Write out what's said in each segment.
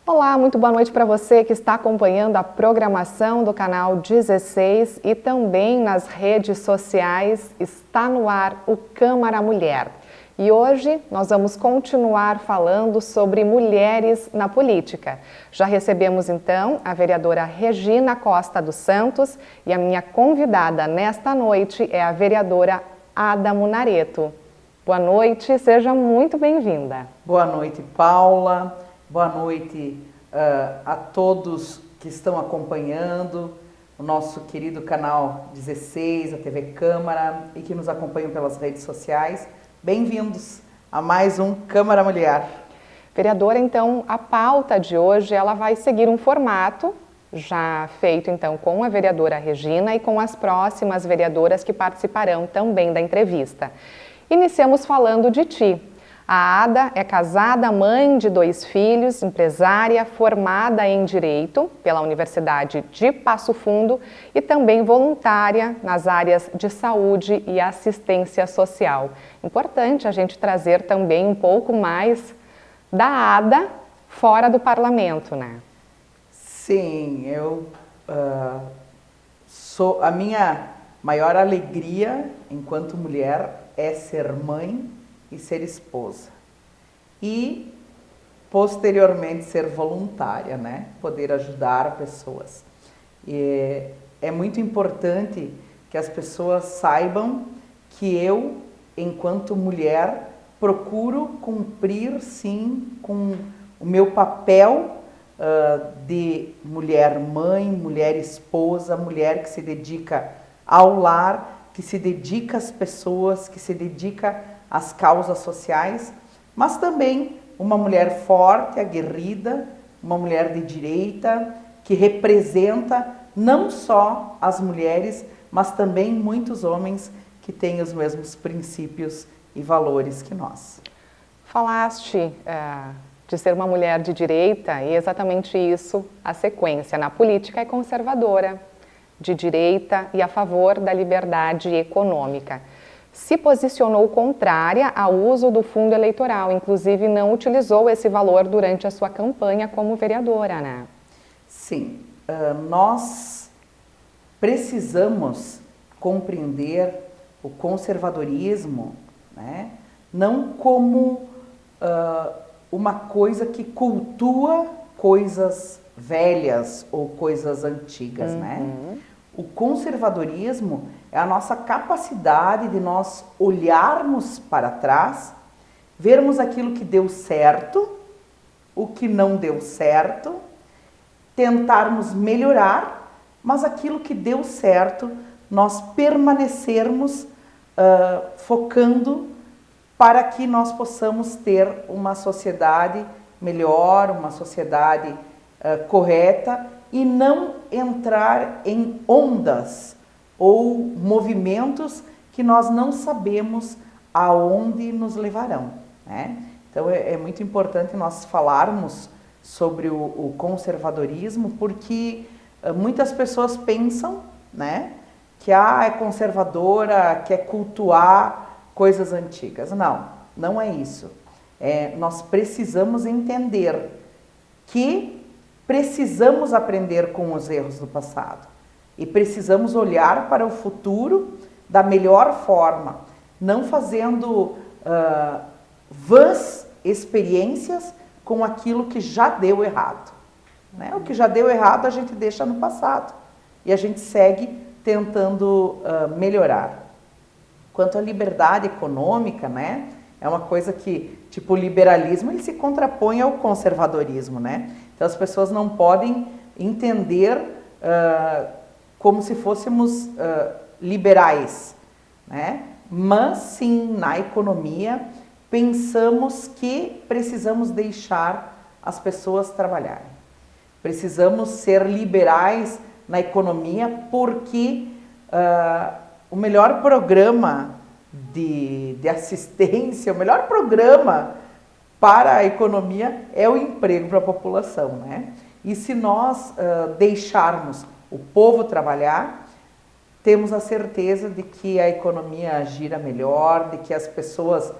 Olá, muito boa noite para você que está acompanhando a programação do canal 16 e também nas redes sociais. Está no ar o Câmara Mulher. E hoje nós vamos continuar falando sobre mulheres na política. Já recebemos então a vereadora Regina Costa dos Santos e a minha convidada nesta noite é a vereadora Ada Munareto. Boa noite, seja muito bem-vinda. Boa noite, Paula. Boa noite a todos que estão acompanhando o nosso querido canal 16, a TV Câmara e que nos acompanham pelas redes sociais. Bem-vindos a mais um Câmara Mulher. Vereadora, então, a pauta de hoje ela vai seguir um formato já feito então com a vereadora Regina e com as próximas vereadoras que participarão também da entrevista. Iniciamos falando de ti. A Ada é casada, mãe de 2 filhos, empresária, formada em Direito pela Universidade de Passo Fundo e também voluntária nas áreas de saúde e assistência social. Importante a gente trazer também um pouco mais da Ada fora do parlamento, né? Sim, a minha maior alegria enquanto mulher é ser mãe e ser esposa. E, posteriormente, ser voluntária, né? Poder ajudar pessoas. E é muito importante que as pessoas saibam que eu, enquanto mulher, procuro cumprir, sim, com o meu papel de mulher mãe, mulher esposa, mulher que se dedica ao lar, que se dedica às pessoas, que se dedica às causas sociais, mas também uma mulher forte, aguerrida, uma mulher de direita, que representa não só as mulheres, mas também muitos homens que têm os mesmos princípios e valores que nós. Falaste de ser uma mulher de direita e exatamente isso, a sequência. Na política é conservadora, de direita e a favor da liberdade econômica. Se posicionou contrária ao uso do fundo eleitoral, inclusive não utilizou esse valor durante a sua campanha como vereadora, né? Sim, nós precisamos compreender o conservadorismo, né, não como uma coisa que cultua coisas velhas ou coisas antigas, né? O conservadorismo é a nossa capacidade de nós olharmos para trás, vermos aquilo que deu certo, o que não deu certo, tentarmos melhorar, mas aquilo que deu certo, nós permanecermos focando para que nós possamos ter uma sociedade melhor, uma sociedade correta e não entrar em ondas ou movimentos que nós não sabemos aonde nos levarão, né? Então é muito importante nós falarmos sobre o conservadorismo, porque muitas pessoas pensam, né, que é conservadora, quer cultuar coisas antigas. Não, não é isso. Nós precisamos entender que precisamos aprender com os erros do passado e precisamos olhar para o futuro da melhor forma, não fazendo vãs experiências com aquilo que já deu errado, né? O que já deu errado a gente deixa no passado e a gente segue tentando melhorar. Quanto à liberdade econômica, né? É uma coisa que, tipo, o liberalismo ele se contrapõe ao conservadorismo, né? Então as pessoas não podem entender como se fôssemos liberais, né? Mas sim, na economia, pensamos que precisamos deixar as pessoas trabalharem. Precisamos ser liberais na economia porque o melhor programa de assistência, o melhor programa para a economia é o emprego para a população, né? E se nós deixarmos o povo trabalhar, temos a certeza de que a economia gira melhor, de que as pessoas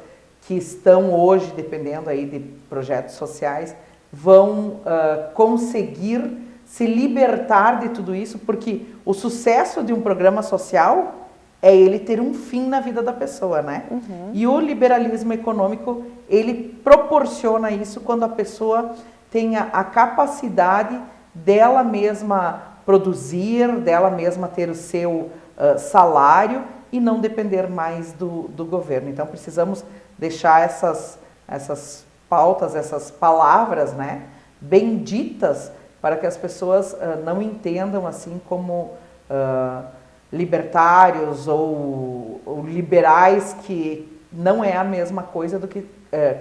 que estão hoje dependendo aí de projetos sociais vão conseguir se libertar de tudo isso, porque o sucesso de um programa social é ele ter um fim na vida da pessoa, né? Uhum. E o liberalismo econômico, ele proporciona isso quando a pessoa tem a capacidade dela mesma produzir, dela mesma ter o seu salário e não depender mais do governo. Então precisamos deixar essas pautas, essas palavras, né, benditas, para que as pessoas não entendam assim como libertários ou liberais, que não é a mesma coisa do que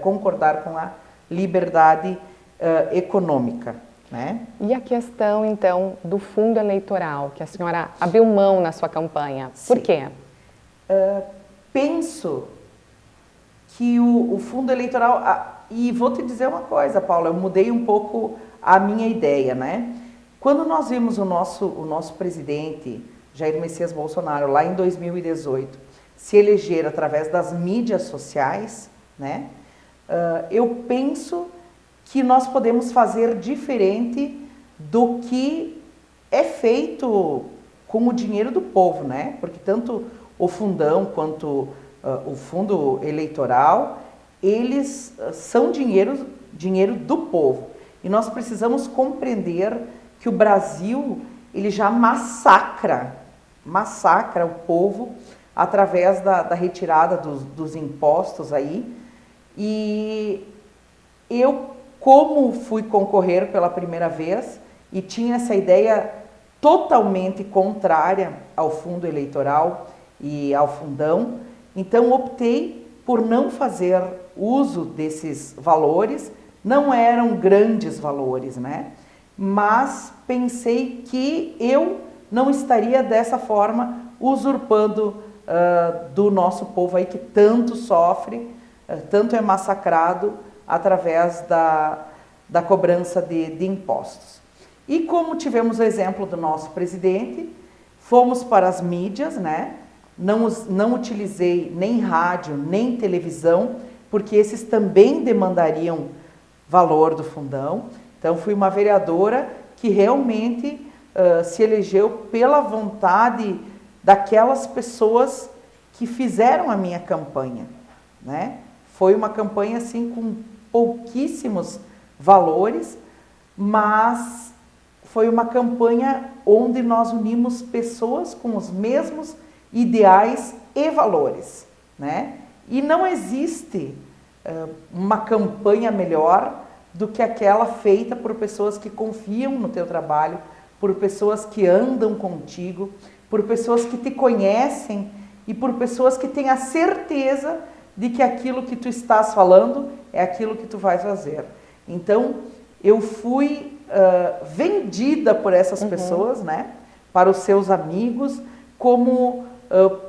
concordar com a liberdade econômica, né? E a questão, então, do fundo eleitoral, que a senhora abriu mão na sua campanha, por quê? Penso que o fundo eleitoral... E vou te dizer uma coisa, Paula, eu mudei um pouco a minha ideia, né? Quando nós vimos o nosso presidente, Jair Messias Bolsonaro, lá em 2018, se eleger através das mídias sociais, né? Eu penso que nós podemos fazer diferente do que é feito com o dinheiro do povo, né? Porque tanto o fundão quanto o fundo eleitoral, eles são dinheiro do povo. E nós precisamos compreender que o Brasil, ele já massacra o povo através da retirada dos impostos aí. E eu, como fui concorrer pela primeira vez e tinha essa ideia totalmente contrária ao fundo eleitoral e ao fundão, então optei por não fazer uso desses valores. Não eram grandes valores, né? Mas pensei que eu não estaria dessa forma usurpando do nosso povo aí que tanto sofre, tanto é massacrado através da cobrança de impostos. E como tivemos o exemplo do nosso presidente, fomos para as mídias, né? Não utilizei nem rádio, nem televisão, porque esses também demandariam valor do fundão. Então fui uma vereadora que realmente se elegeu pela vontade daquelas pessoas que fizeram a minha campanha, né? Foi uma campanha assim com pouquíssimos valores, mas foi uma campanha onde nós unimos pessoas com os mesmos ideais e valores, né? E não existe uma campanha melhor do que aquela feita por pessoas que confiam no teu trabalho, por pessoas que andam contigo, por pessoas que te conhecem e por pessoas que têm a certeza de que aquilo que tu estás falando é aquilo que tu vais fazer. Então, eu fui vendida por essas pessoas, né, para os seus amigos, como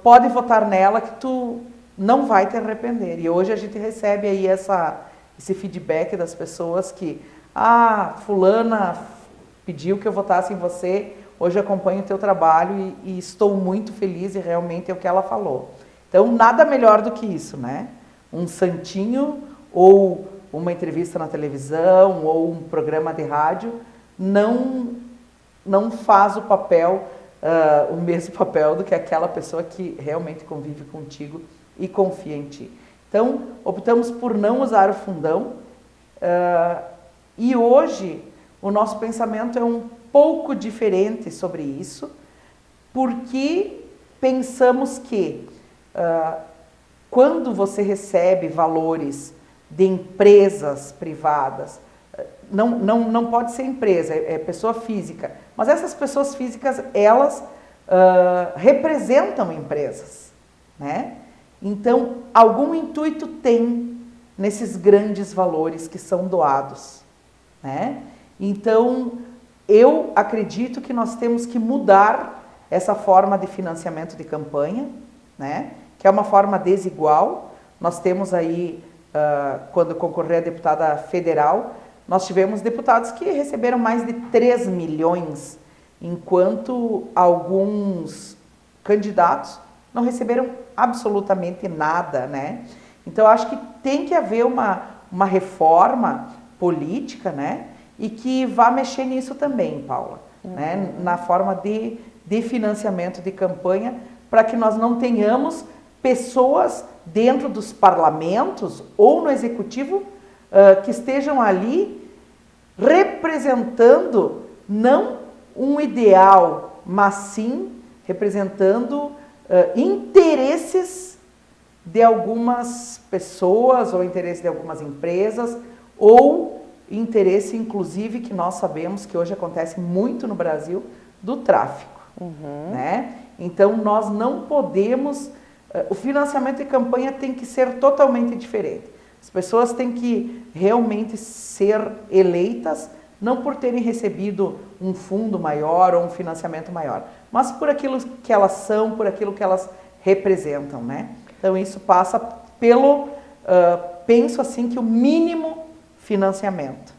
pode votar nela que tu não vai te arrepender. E hoje a gente recebe aí esse feedback das pessoas que, fulana pediu que eu votasse em você, hoje acompanho o teu trabalho e estou muito feliz e realmente é o que ela falou. Então, nada melhor do que isso, né? Um santinho ou uma entrevista na televisão ou um programa de rádio não faz o papel, o mesmo papel do que aquela pessoa que realmente convive contigo e confia em ti. Então, optamos por não usar o fundão e hoje o nosso pensamento é um pouco diferente sobre isso, porque pensamos que quando você recebe valores de empresas privadas, não pode ser empresa, é pessoa física, mas essas pessoas físicas, elas representam empresas, né? Então, algum intuito tem nesses grandes valores que são doados, né? Então, eu acredito que nós temos que mudar essa forma de financiamento de campanha, né? Que é uma forma desigual. Nós temos aí, quando concorri a deputada federal, nós tivemos deputados que receberam mais de 3 milhões, enquanto alguns candidatos não receberam absolutamente nada, né? Então, eu acho que tem que haver uma reforma política, né? E que vá mexer nisso também, Paula, né? Na forma de financiamento de campanha, para que nós não tenhamos pessoas dentro dos parlamentos ou no executivo que estejam ali representando não um ideal, mas sim representando interesses de algumas pessoas ou interesse de algumas empresas ou interesse, inclusive, que nós sabemos que hoje acontece muito no Brasil, do tráfico, né? Então, nós não podemos... O financiamento de campanha tem que ser totalmente diferente. As pessoas têm que realmente ser eleitas, não por terem recebido um fundo maior ou um financiamento maior, mas por aquilo que elas são, por aquilo que elas representam, né? Então, isso passa pelo, penso assim, que o mínimo financiamento.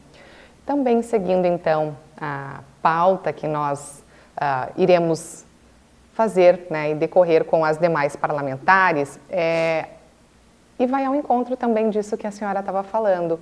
Também seguindo, então, a pauta que nós iremos fazer, né, e decorrer com as demais parlamentares, e vai ao encontro também disso que a senhora estava falando.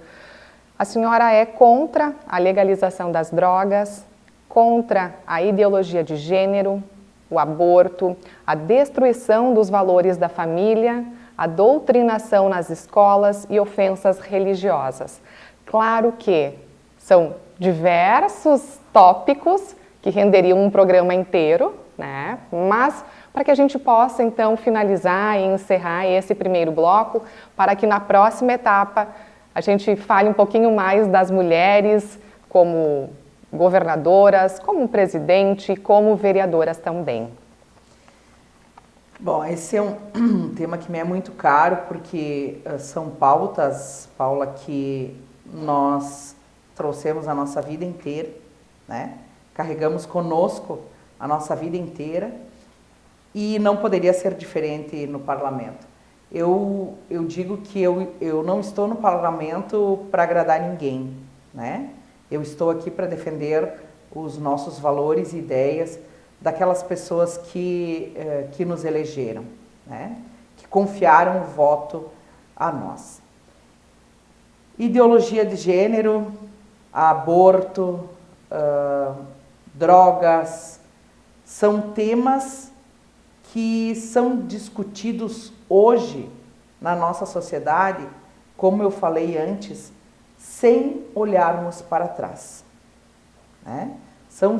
A senhora é contra a legalização das drogas, contra a ideologia de gênero, o aborto, a destruição dos valores da família, a doutrinação nas escolas e ofensas religiosas. Claro que são diversos tópicos que renderiam um programa inteiro, né? Mas para que a gente possa então finalizar e encerrar esse primeiro bloco, para que na próxima etapa a gente fale um pouquinho mais das mulheres como governadoras, como presidente, como vereadoras também. Bom, esse é um tema que me é muito caro, porque são pautas, Paula, que nós trouxemos a nossa vida inteira, né? Carregamos conosco a nossa vida inteira e não poderia ser diferente no parlamento. Eu digo que eu não estou no parlamento para agradar ninguém, né? Eu estou aqui para defender os nossos valores e ideias daquelas pessoas que nos elegeram, né? Que confiaram o voto a nós. Ideologia de gênero, aborto, drogas, são temas que são discutidos hoje na nossa sociedade, como eu falei antes, sem olharmos para trás, né? São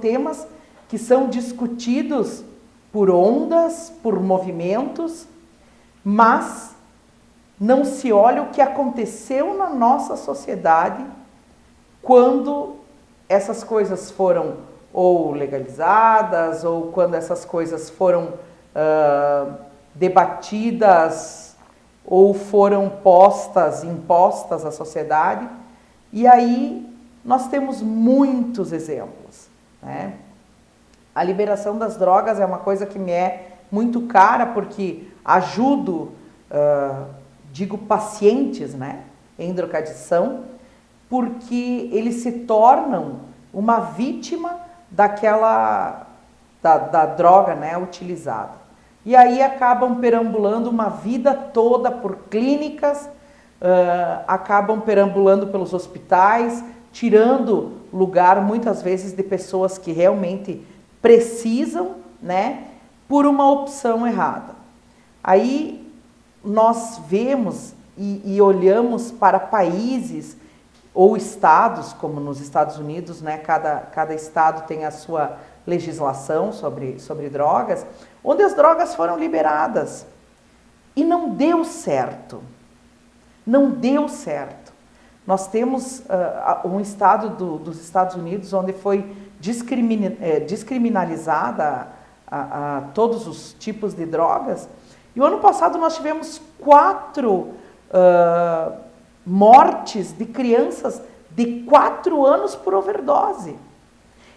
temas que são discutidos por ondas, por movimentos, mas não se olha o que aconteceu na nossa sociedade quando essas coisas foram ou legalizadas, ou quando essas coisas foram debatidas ou foram impostas à sociedade. E aí nós temos muitos exemplos, né? A liberação das drogas é uma coisa que me é muito cara, porque ajudo, digo, pacientes, né, em drogadição, porque eles se tornam uma vítima da droga, né, utilizada. E aí acabam perambulando uma vida toda por clínicas, acabam perambulando pelos hospitais, tirando lugar muitas vezes de pessoas que realmente precisam, né, por uma opção errada. Aí nós vemos e olhamos para países ou estados, como nos Estados Unidos, né, cada estado tem a sua legislação sobre drogas, onde as drogas foram liberadas. E não deu certo. Não deu certo. Nós temos um estado dos Estados Unidos onde foi descriminalizada a todos os tipos de drogas. E o ano passado nós tivemos 4 mortes de crianças de 4 anos por overdose.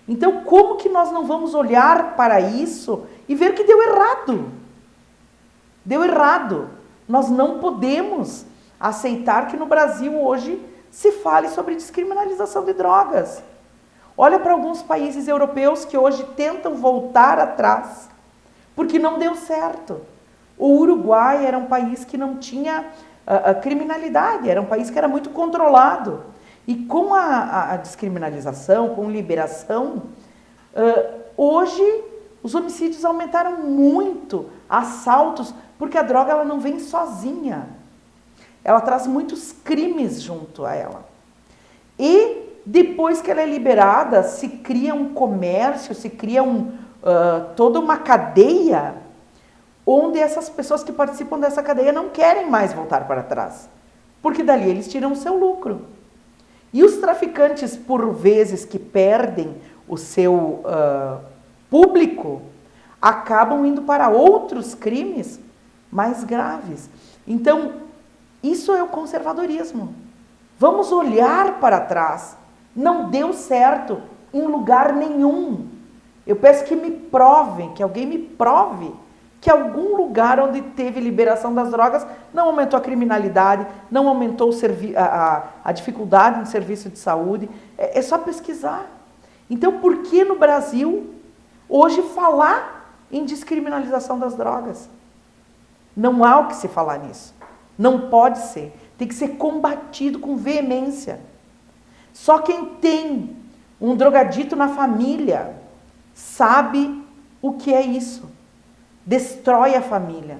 Então, como que nós não vamos olhar para isso e ver que deu errado? Deu errado. Nós não podemos aceitar que no Brasil hoje se fale sobre descriminalização de drogas. Olha para alguns países europeus que hoje tentam voltar atrás, porque não deu certo. O Uruguai era um país que não tinha a criminalidade, era um país que era muito controlado. E com a descriminalização, com liberação, hoje os homicídios aumentaram muito, assaltos, porque a droga ela não vem sozinha. Ela traz muitos crimes junto a ela. E depois que ela é liberada, se cria um comércio, se cria toda uma cadeia, onde essas pessoas que participam dessa cadeia não querem mais voltar para trás, porque dali eles tiram o seu lucro. E os traficantes, por vezes que perdem o seu público, acabam indo para outros crimes mais graves. Então, isso é o conservadorismo. Vamos olhar para trás. Não deu certo em lugar nenhum. Eu peço que me provem, que alguém me prove que algum lugar onde teve liberação das drogas não aumentou a criminalidade, não aumentou a dificuldade no serviço de saúde. É só pesquisar. Então, por que no Brasil, hoje, falar em descriminalização das drogas? Não há o que se falar nisso. Não pode ser. Tem que ser combatido com veemência. Só quem tem um drogadito na família sabe o que é isso. Destrói a família.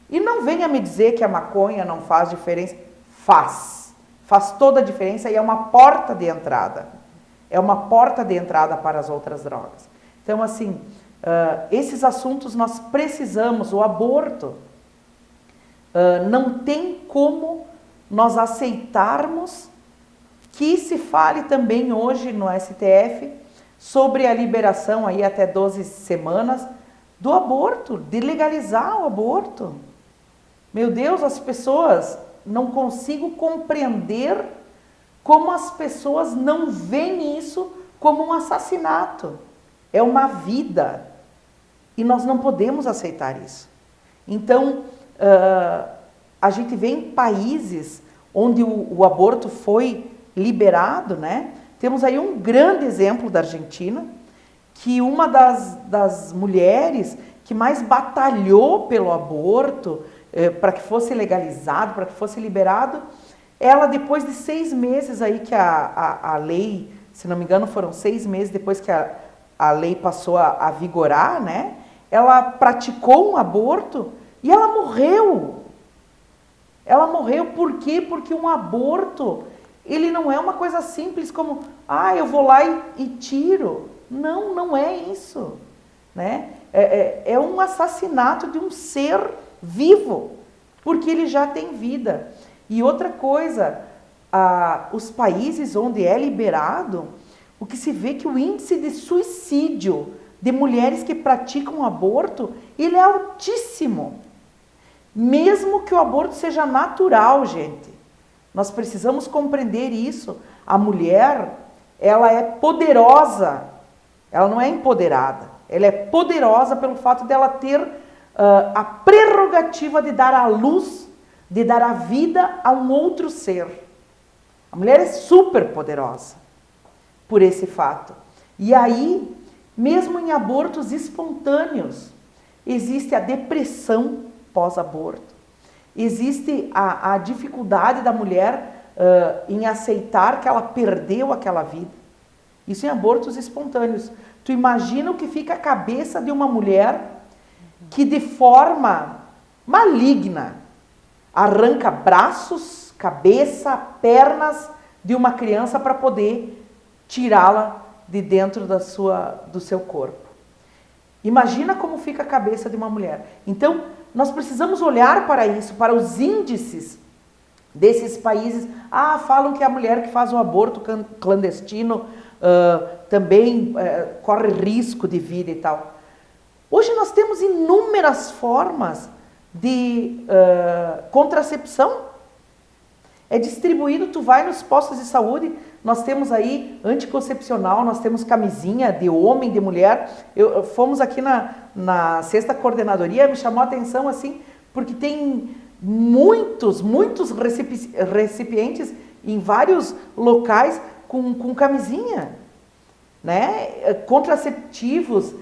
E não venha me dizer que a maconha não faz diferença. Faz. Faz toda a diferença e é uma porta de entrada. É uma porta de entrada para as outras drogas. Então, assim, esses assuntos nós precisamos. O aborto, não tem como nós aceitarmos que se fale também hoje no STF sobre a liberação aí até 12 semanas do aborto, de legalizar o aborto. Meu Deus, as pessoas, não consigo compreender como as pessoas não veem isso como um assassinato. É uma vida. E nós não podemos aceitar isso. Então, a gente vê em países onde o aborto foi liberado, né? Temos aí um grande exemplo da Argentina, que uma das mulheres que mais batalhou pelo aborto, para que fosse legalizado, para que fosse liberado, ela, depois de 6 meses aí que a lei, se não me engano foram 6 meses depois que a lei passou a vigorar, né? Ela praticou um aborto e ela morreu. Ela morreu por quê? Porque um aborto, ele não é uma coisa simples como, eu vou lá e tiro. Não, não é isso, né? É um assassinato de um ser vivo, porque ele já tem vida. E outra coisa, os países onde é liberado, o que se vê é que o índice de suicídio de mulheres que praticam aborto, ele é altíssimo. Mesmo que o aborto seja natural, gente. Nós precisamos compreender isso. A mulher, ela é poderosa. Ela não é empoderada. Ela é poderosa pelo fato dela ter a prerrogativa de dar à luz, de dar a vida a um outro ser. A mulher é super poderosa por esse fato. E aí, mesmo em abortos espontâneos, existe a depressão pós-aborto. Existe a dificuldade da mulher em aceitar que ela perdeu aquela vida. Isso em abortos espontâneos. Tu imagina o que fica a cabeça de uma mulher que de forma maligna arranca braços, cabeça, pernas de uma criança para poder tirá-la de dentro do seu corpo. Imagina como fica a cabeça de uma mulher. Então, nós precisamos olhar para isso, para os índices desses países. Falam que a mulher que faz o aborto clandestino também corre risco de vida e tal. Hoje nós temos inúmeras formas de contracepção. É distribuído, tu vai nos postos de saúde, nós temos aí anticoncepcional, nós temos camisinha de homem, de mulher. Fomos aqui na sexta coordenadoria, me chamou a atenção assim, porque tem muitos recipientes em vários locais com camisinha, né? Contraceptivos,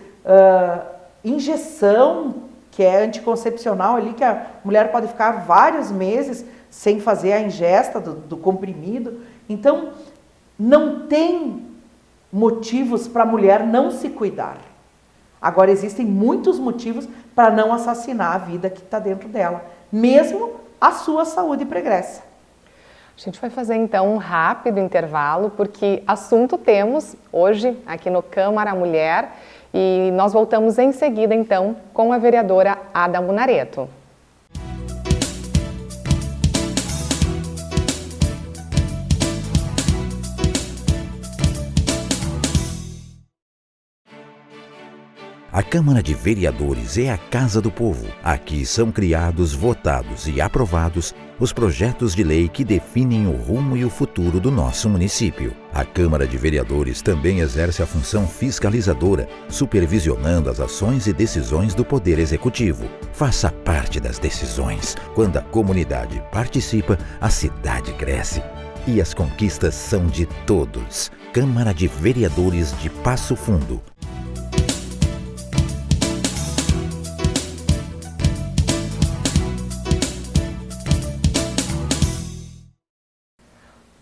injeção, que é anticoncepcional ali, que a mulher pode ficar vários meses sem fazer a ingesta do comprimido. Então, não tem motivos para a mulher não se cuidar. Agora, existem muitos motivos para não assassinar a vida que está dentro dela, mesmo a sua saúde pregressa. A gente vai fazer então um rápido intervalo, porque assunto temos hoje aqui no Câmara Mulher, e nós voltamos em seguida então com a vereadora Ada Munareto. A Câmara de Vereadores é a Casa do Povo. Aqui são criados, votados e aprovados os projetos de lei que definem o rumo e o futuro do nosso município. A Câmara de Vereadores também exerce a função fiscalizadora, supervisionando as ações e decisões do Poder Executivo. Faça parte das decisões. Quando a comunidade participa, a cidade cresce. E as conquistas são de todos. Câmara de Vereadores de Passo Fundo.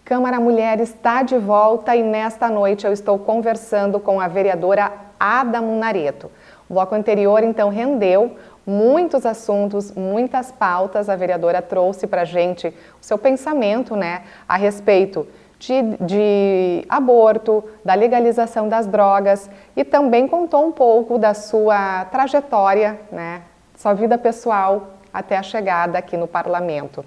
Câmara Mulher está de volta e nesta noite eu estou conversando com a vereadora Ada Munareto. O bloco anterior, então, rendeu muitos assuntos, muitas pautas. A vereadora trouxe para a gente o seu pensamento, né, a respeito de aborto, da legalização das drogas e também contou um pouco da sua trajetória, né, sua vida pessoal até a chegada aqui no parlamento.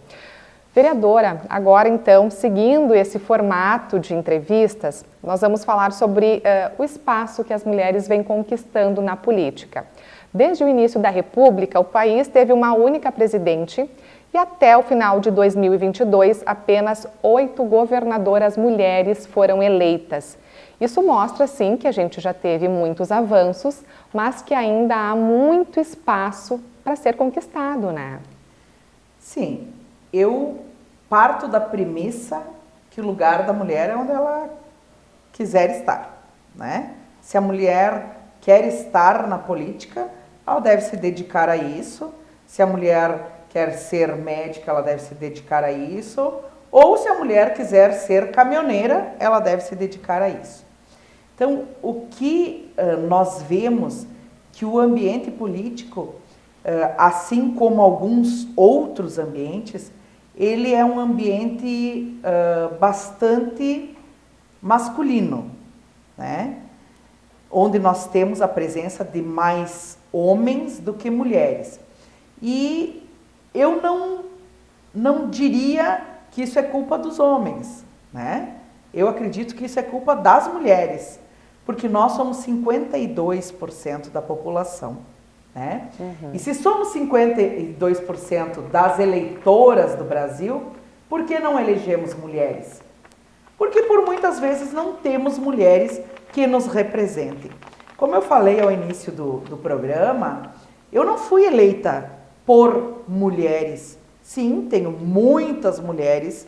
Vereadora, agora então, seguindo esse formato de entrevistas, nós vamos falar sobre o espaço que as mulheres vêm conquistando na política. Desde o início da República, o país teve uma única presidente e até o final de 2022, apenas 8 governadoras mulheres foram eleitas. Isso mostra, sim, que a gente já teve muitos avanços, mas que ainda há muito espaço para ser conquistado, né? Sim. Eu parto da premissa que o lugar da mulher é onde ela quiser estar, né? Se a mulher quer estar na política, ela deve se dedicar a isso. Se a mulher quer ser médica, ela deve se dedicar a isso. Ou se a mulher quiser ser caminhoneira, ela deve se dedicar a isso. Então, o que nós vemos que o ambiente político, assim como alguns outros ambientes, ele é um ambiente bastante masculino, né? Onde nós temos a presença de mais homens do que mulheres. E eu não diria que isso é culpa dos homens, né? Eu acredito que isso é culpa das mulheres, porque nós somos 52% da população. Né? Uhum. E se somos 52% das eleitoras do Brasil, por que não elegemos mulheres? Porque por muitas vezes não temos mulheres que nos representem. Como eu falei ao início do programa, eu não fui eleita por mulheres. Sim, tenho muitas mulheres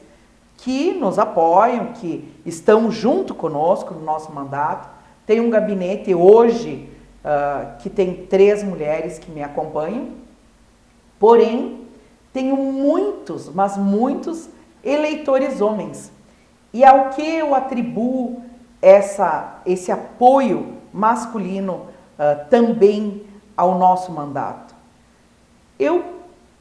que nos apoiam, que estão junto conosco no nosso mandato. Tenho um gabinete hoje que tem 3 mulheres que me acompanham, porém, tenho muitos, mas muitos eleitores homens. E ao que eu atribuo esse apoio masculino também ao nosso mandato? Eu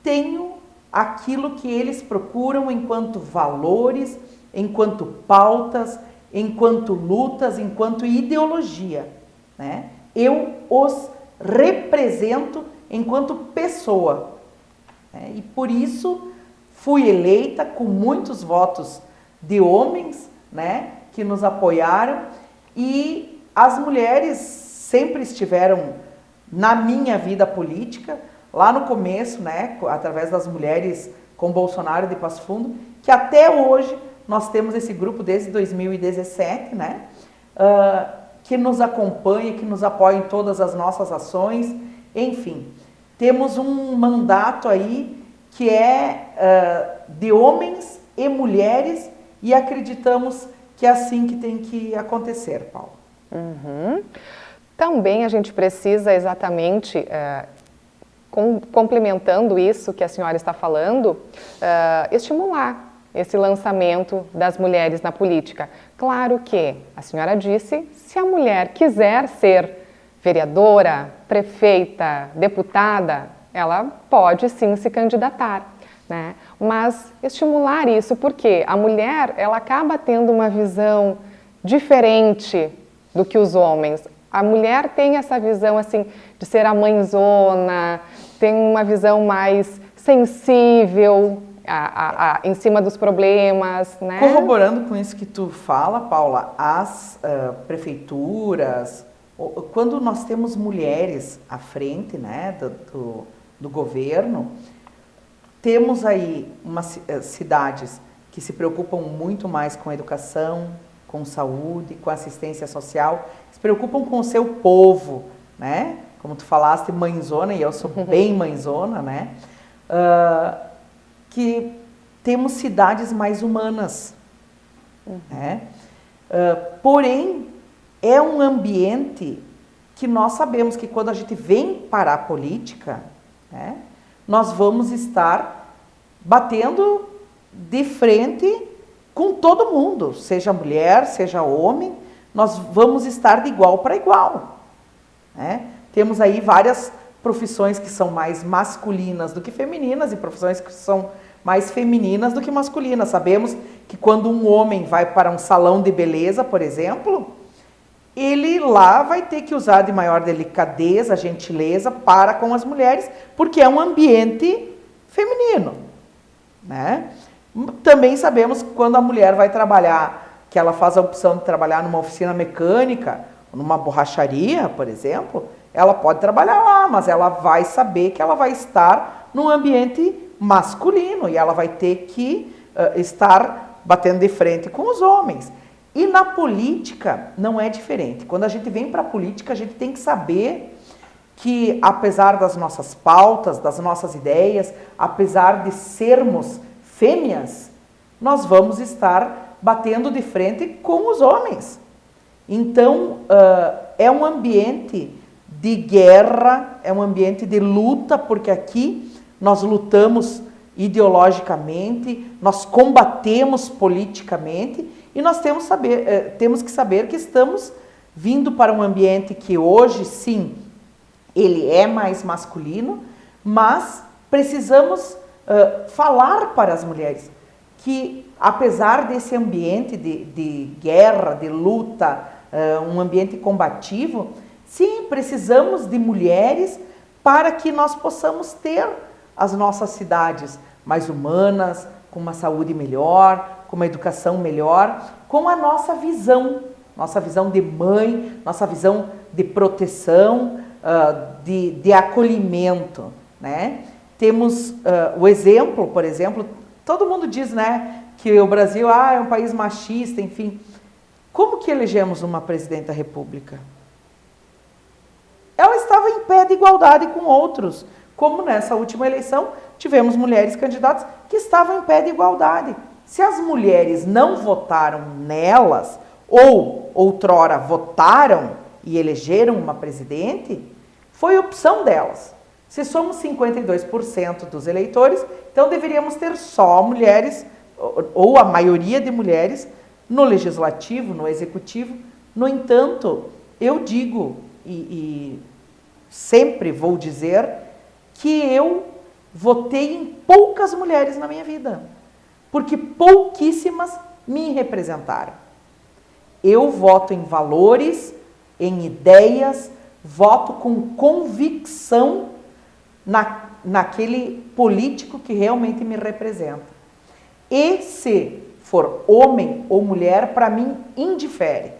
tenho aquilo que eles procuram enquanto valores, enquanto pautas, enquanto lutas, enquanto ideologia, né? Eu os represento enquanto pessoa, né? E por isso fui eleita com muitos votos de homens, né, que nos apoiaram, e as mulheres sempre estiveram na minha vida política, lá no começo, né, através das mulheres com Bolsonaro de Passo Fundo, que até hoje nós temos esse grupo desde 2017, né, que nos acompanha, que nos apoia em todas as nossas ações. Enfim, temos um mandato aí que é de homens e mulheres, e acreditamos que é assim que tem que acontecer, Paulo. Uhum. Também a gente precisa exatamente complementando isso que a senhora está falando, estimular esse lançamento das mulheres na política. Claro que, a senhora disse, se a mulher quiser ser vereadora, prefeita, deputada, ela pode sim se candidatar, né? Mas estimular isso, porque a mulher, ela acaba tendo uma visão diferente do que os homens. A mulher tem essa visão assim de ser a mãezona, tem uma visão mais sensível em cima dos problemas, né? Corroborando com isso que tu fala, Paula, as prefeituras, quando nós temos mulheres à frente, né, do governo, temos aí umas cidades que se preocupam muito mais com a educação, com saúde, com assistência social, se preocupam com o seu povo, né? Como tu falaste, mãezona, e eu sou bem mãezona, né? Que temos cidades mais humanas, né? Porém, é um ambiente que nós sabemos que quando a gente vem para a política, né, nós vamos estar batendo de frente com todo mundo, seja mulher, seja homem, nós vamos estar de igual para igual, né? Temos aí várias profissões que são mais masculinas do que femininas e profissões que são mais femininas do que masculinas. Sabemos que quando um homem vai para um salão de beleza, por exemplo, ele lá vai ter que usar de maior delicadeza, gentileza para com as mulheres, porque é um ambiente feminino, né? Também sabemos que quando a mulher vai trabalhar, que ela faz a opção de trabalhar numa oficina mecânica, numa borracharia, por exemplo, ela pode trabalhar lá, mas ela vai saber que ela vai estar num ambiente masculino e ela vai ter que estar batendo de frente com os homens. E na política não é diferente. Quando a gente vem para a política, a gente tem que saber que, apesar das nossas pautas, das nossas ideias, apesar de sermos fêmeas, nós vamos estar batendo de frente com os homens. Então, é um ambiente de guerra, é um ambiente de luta, porque aqui nós lutamos ideologicamente, nós combatemos politicamente e nós temos que saber que estamos vindo para um ambiente que hoje, sim, ele é mais masculino, mas precisamos falar para as mulheres que, apesar desse ambiente de guerra, de luta, um ambiente combativo, sim, precisamos de mulheres para que nós possamos ter as nossas cidades mais humanas, com uma saúde melhor, com uma educação melhor, com a nossa visão de mãe, nossa visão de proteção, de acolhimento, né? Temos o exemplo, por exemplo, todo mundo diz, né, que o Brasil é um país machista, enfim. Como que elegemos uma presidente da República? Ela estava em pé de igualdade com outros, como nessa última eleição tivemos mulheres candidatas que estavam em pé de igualdade. Se as mulheres não votaram nelas, ou outrora votaram e elegeram uma presidente, foi opção delas. Se somos 52% dos eleitores, então deveríamos ter só mulheres, ou a maioria de mulheres, no legislativo, no executivo. No entanto, eu digo, e sempre vou dizer, que eu votei em poucas mulheres na minha vida, porque pouquíssimas me representaram. Eu voto em valores, em ideias, voto com convicção naquele político que realmente me representa. E se for homem ou mulher, para mim, indifere.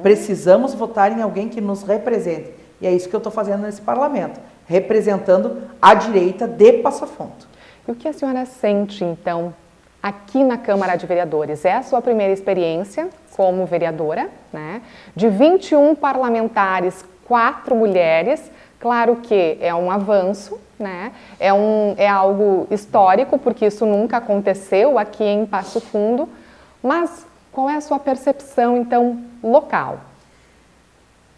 Precisamos votar em alguém que nos represente. E é isso que eu estou fazendo nesse parlamento, representando a direita de Passo Fundo. E o que a senhora sente, então, aqui na Câmara de Vereadores? É a sua primeira experiência como vereadora, né? De 21 parlamentares, 4 mulheres. Claro que é um avanço, né? É algo histórico, porque isso nunca aconteceu aqui em Passo Fundo. Mas qual é a sua percepção, então, local?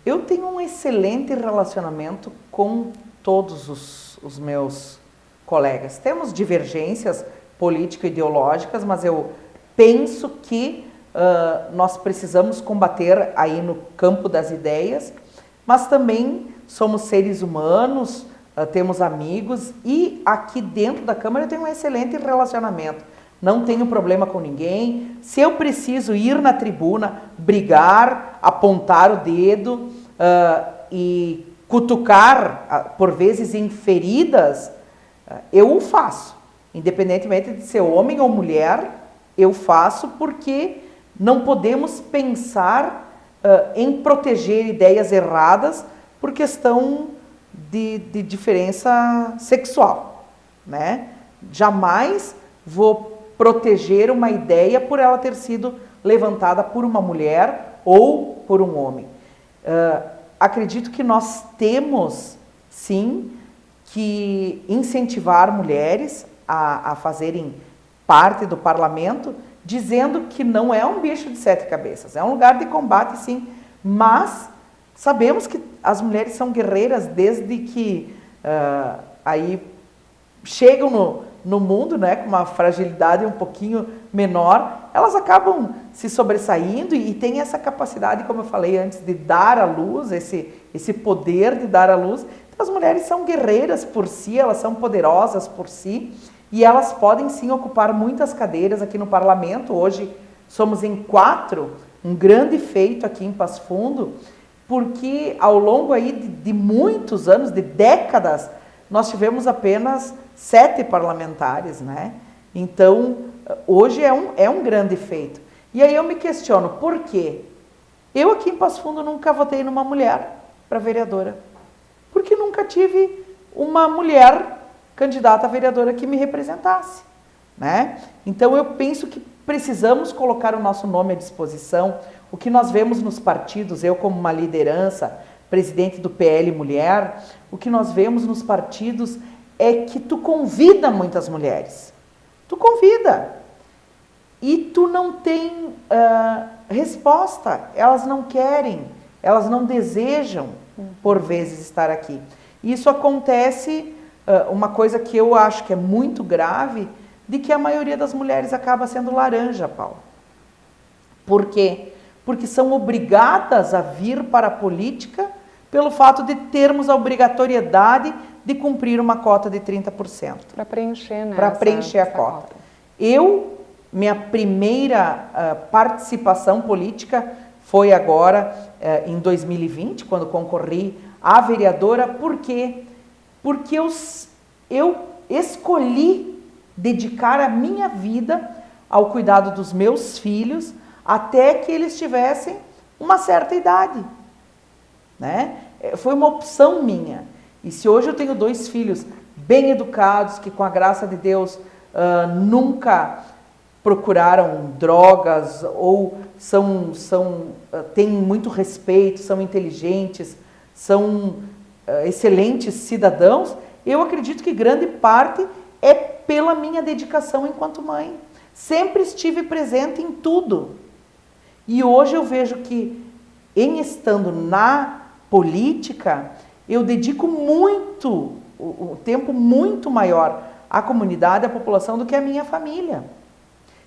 Eu tenho um excelente relacionamento com todos os meus colegas. Temos divergências político-ideológicas, mas eu penso que nós precisamos combater aí no campo das ideias, mas também somos seres humanos, temos amigos e aqui dentro da Câmara eu tenho um excelente relacionamento. Não tenho problema com ninguém. Se eu preciso ir na tribuna, brigar, apontar o dedo e cutucar, por vezes em feridas, eu o faço. Independentemente de ser homem ou mulher, eu faço porque não podemos pensar em proteger ideias erradas por questão de diferença sexual, né? Jamais vou proteger uma ideia por ela ter sido levantada por uma mulher ou por um homem. Acredito que nós temos, sim, que incentivar mulheres a fazerem parte do parlamento, dizendo que não é um bicho de 7 cabeças, é um lugar de combate, sim, mas sabemos que as mulheres são guerreiras desde que aí chegam no mundo, né, com uma fragilidade um pouquinho menor, elas acabam se sobressaindo e têm essa capacidade, como eu falei antes, de dar à luz, esse poder de dar à luz. Então, as mulheres são guerreiras por si, elas são poderosas por si e elas podem sim ocupar muitas cadeiras aqui no parlamento. Hoje somos em 4, um grande feito aqui em Passo Fundo, porque ao longo aí de muitos anos, de décadas, nós tivemos apenas 7 parlamentares, né? Então, hoje é um grande feito. E aí eu me questiono, por quê? Eu aqui em Passo Fundo nunca votei numa mulher para vereadora, porque nunca tive uma mulher candidata a vereadora que me representasse, né? Então eu penso que precisamos colocar o nosso nome à disposição. O que nós vemos nos partidos, eu como uma liderança, presidente do PL Mulher, o que nós vemos nos partidos é que tu convida muitas mulheres. Tu convida. E tu não tem resposta. Elas não querem, elas não desejam, por vezes, estar aqui. Isso acontece, uma coisa que eu acho que é muito grave, de que a maioria das mulheres acaba sendo laranja, Paulo. Por quê? Porque são obrigadas a vir para a política pelo fato de termos a obrigatoriedade de cumprir uma cota de 30%. Para preencher, né? Para preencher a cota. Minha primeira participação política foi agora em 2020, quando concorri à vereadora. Por quê? Porque eu escolhi dedicar a minha vida ao cuidado dos meus filhos até que eles tivessem uma certa idade, né? Foi uma opção minha. E se hoje eu tenho 2 filhos bem educados, que com a graça de Deus nunca procuraram drogas ou têm muito respeito, são inteligentes, são excelentes cidadãos, eu acredito que grande parte é pela minha dedicação enquanto mãe. Sempre estive presente em tudo. E hoje eu vejo que, em estando na política, eu dedico muito, o tempo muito maior à comunidade, à população, do que à minha família.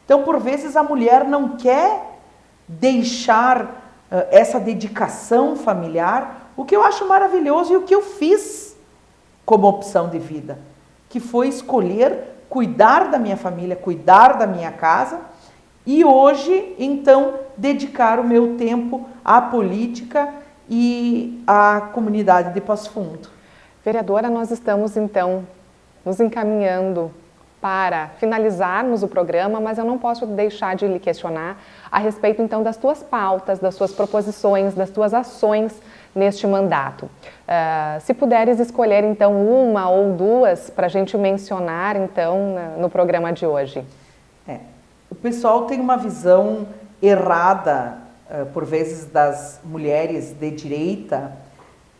Então, por vezes, a mulher não quer deixar essa dedicação familiar, o que eu acho maravilhoso e o que eu fiz como opção de vida, que foi escolher cuidar da minha família, cuidar da minha casa e hoje, então, dedicar o meu tempo à política e à comunidade de Passo Fundo. Vereadora, nós estamos, então, nos encaminhando para finalizarmos o programa, mas eu não posso deixar de lhe questionar a respeito, então, das tuas pautas, das suas proposições, das tuas ações neste mandato. Se puderes escolher, então, uma ou duas para a gente mencionar, então, no programa de hoje. O pessoal tem uma visão errada, por vezes, das mulheres de direita,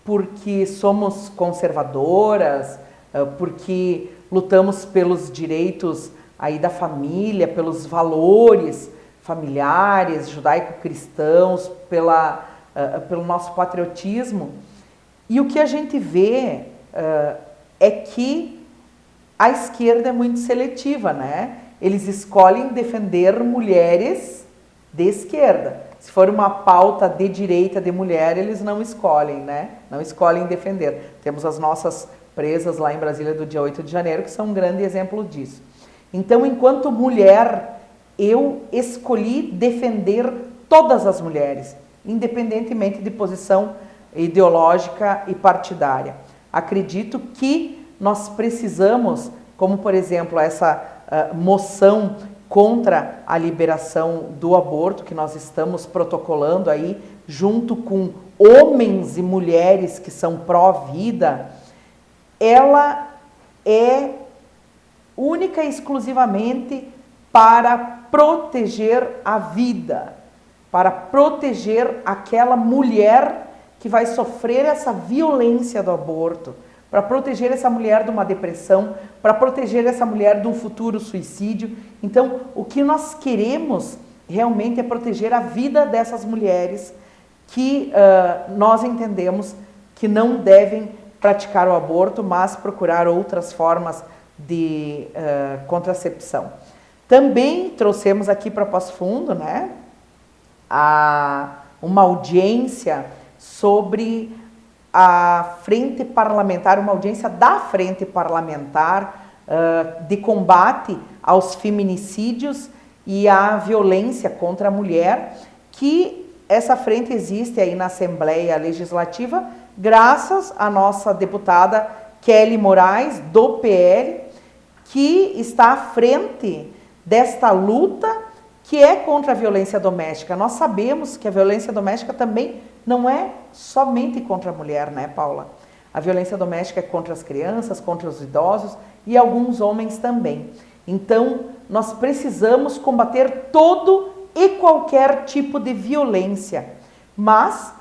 porque somos conservadoras, porque lutamos pelos direitos aí da família, pelos valores familiares, judaico-cristãos, pelo nosso patriotismo. E o que a gente vê é que a esquerda é muito seletiva, né? Eles escolhem defender mulheres de esquerda. Se for uma pauta de direita de mulher, eles não escolhem, né? Não escolhem defender. Temos as nossas presas lá em Brasília do dia 8 de janeiro, que são um grande exemplo disso. Então, enquanto mulher, eu escolhi defender todas as mulheres, independentemente de posição ideológica e partidária. Acredito que nós precisamos, como por exemplo essa moção contra a liberação do aborto, que nós estamos protocolando aí, junto com homens e mulheres que são pró-vida, ela é única e exclusivamente para proteger a vida, para proteger aquela mulher que vai sofrer essa violência do aborto, para proteger essa mulher de uma depressão, para proteger essa mulher de um futuro suicídio. Então, o que nós queremos realmente é proteger a vida dessas mulheres que nós entendemos que não devem praticar o aborto, mas procurar outras formas de contracepção. Também trouxemos aqui para Passo Fundo, né, uma audiência sobre a frente parlamentar, uma audiência da frente parlamentar de combate aos feminicídios e à violência contra a mulher, que essa frente existe aí na Assembleia Legislativa, graças à nossa deputada Kelly Moraes, do PL, que está à frente desta luta que é contra a violência doméstica. Nós sabemos que a violência doméstica também não é somente contra a mulher, né, Paula? A violência doméstica é contra as crianças, contra os idosos e alguns homens também. Então, nós precisamos combater todo e qualquer tipo de violência. Mas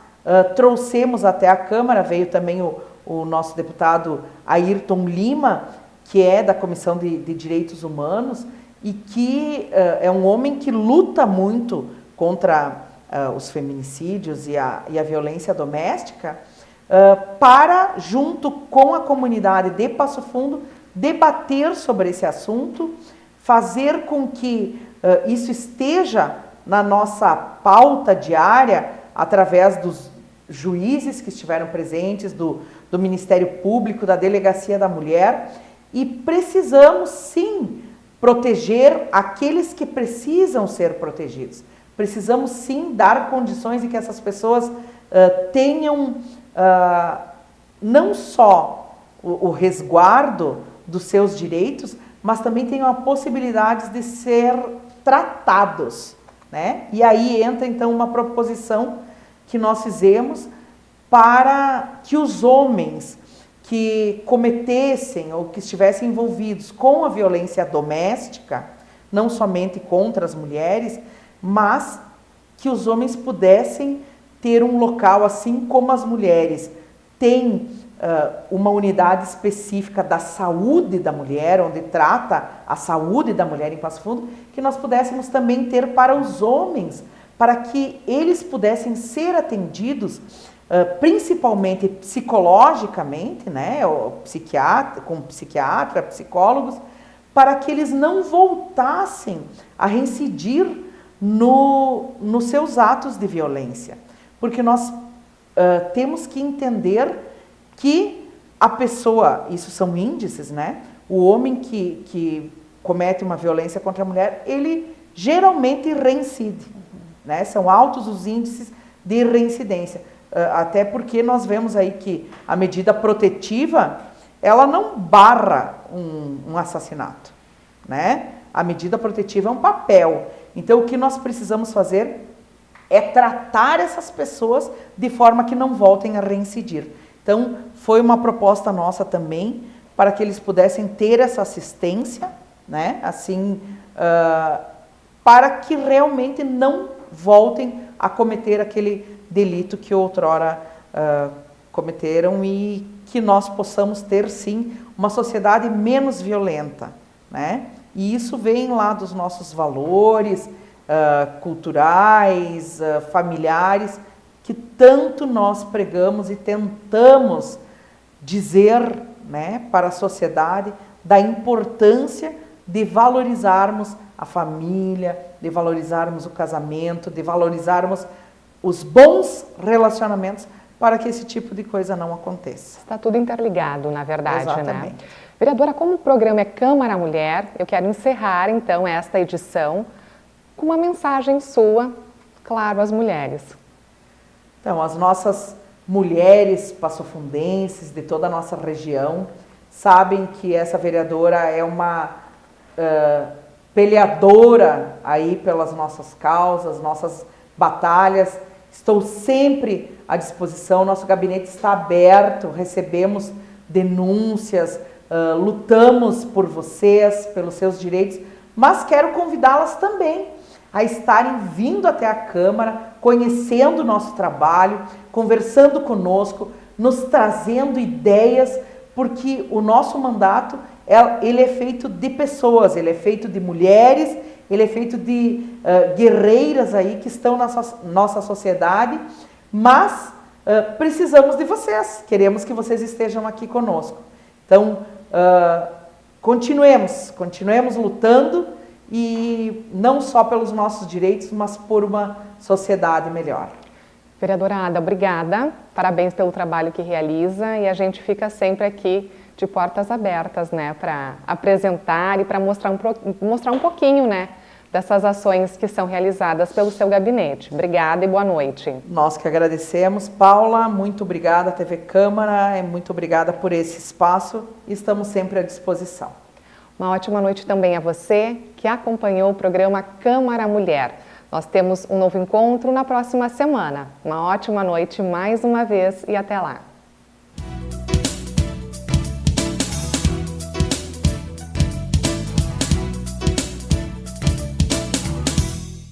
trouxemos até a Câmara, veio também o nosso deputado Ayrton Lima, que é da Comissão de Direitos Humanos e que é um homem que luta muito contra os feminicídios e a violência doméstica, para, junto com a comunidade de Passo Fundo, debater sobre esse assunto, fazer com que isso esteja na nossa pauta diária, através dos juízes que estiveram presentes, do Ministério Público, da Delegacia da Mulher, e precisamos sim proteger aqueles que precisam ser protegidos. Precisamos sim dar condições de que essas pessoas tenham não só o resguardo dos seus direitos, mas também tenham a possibilidade de ser tratados, né? E aí entra então uma proposição que nós fizemos para que os homens que cometessem ou que estivessem envolvidos com a violência doméstica, não somente contra as mulheres, mas que os homens pudessem ter um local, assim como as mulheres têm uma unidade específica da saúde da mulher, onde trata a saúde da mulher em Passo Fundo, que nós pudéssemos também ter para os homens, para que eles pudessem ser atendidos, principalmente psicologicamente, né, com psiquiatra, psicólogos, para que eles não voltassem a reincidir nos seus atos de violência. Porque nós temos que entender que a pessoa, isso são índices, né? O homem que comete uma violência contra a mulher, ele geralmente reincide, né? São altos os índices de reincidência. Até porque nós vemos aí que a medida protetiva, ela não barra um assassinato, né? A medida protetiva é um papel. Então, o que nós precisamos fazer é tratar essas pessoas de forma que não voltem a reincidir. Então, foi uma proposta nossa também para que eles pudessem ter essa assistência, né? Assim, para que realmente não voltem a cometer aquele delito que outrora cometeram e que nós possamos ter, sim, uma sociedade menos violenta, né? E isso vem lá dos nossos valores culturais, familiares, que tanto nós pregamos e tentamos dizer né, para a sociedade da importância de valorizarmos a família, de valorizarmos o casamento, de valorizarmos os bons relacionamentos para que esse tipo de coisa não aconteça. Está tudo interligado, na verdade, Exatamente. né? Vereadora, como o programa é Câmara Mulher, eu quero encerrar então esta edição com uma mensagem sua, claro, às mulheres. Então, as nossas mulheres passofundenses de toda a nossa região sabem que essa vereadora é uma peleadora aí pelas nossas causas, nossas batalhas. Estou sempre à disposição, nosso gabinete está aberto, recebemos denúncias, lutamos por vocês, pelos seus direitos, mas quero convidá-las também a estarem vindo até a Câmara, conhecendo o nosso trabalho, conversando conosco, nos trazendo ideias, porque o nosso mandato ele é feito de pessoas, ele é feito de mulheres, ele é feito de guerreiras aí que estão na nossa sociedade, mas precisamos de vocês, queremos que vocês estejam aqui conosco. Então, continuemos lutando, e não só pelos nossos direitos, mas por uma sociedade melhor. Vereadora Ada, obrigada, parabéns pelo trabalho que realiza, e a gente fica sempre aqui de portas abertas, né, para apresentar e para mostrar um pouquinho, né, dessas ações que são realizadas pelo seu gabinete. Obrigada e boa noite. Nós que agradecemos, Paula, muito obrigada, TV Câmara, muito obrigada por esse espaço, e estamos sempre à disposição. Uma ótima noite também a você que acompanhou o programa Câmara Mulher. Nós temos um novo encontro na próxima semana. Uma ótima noite mais uma vez e até lá.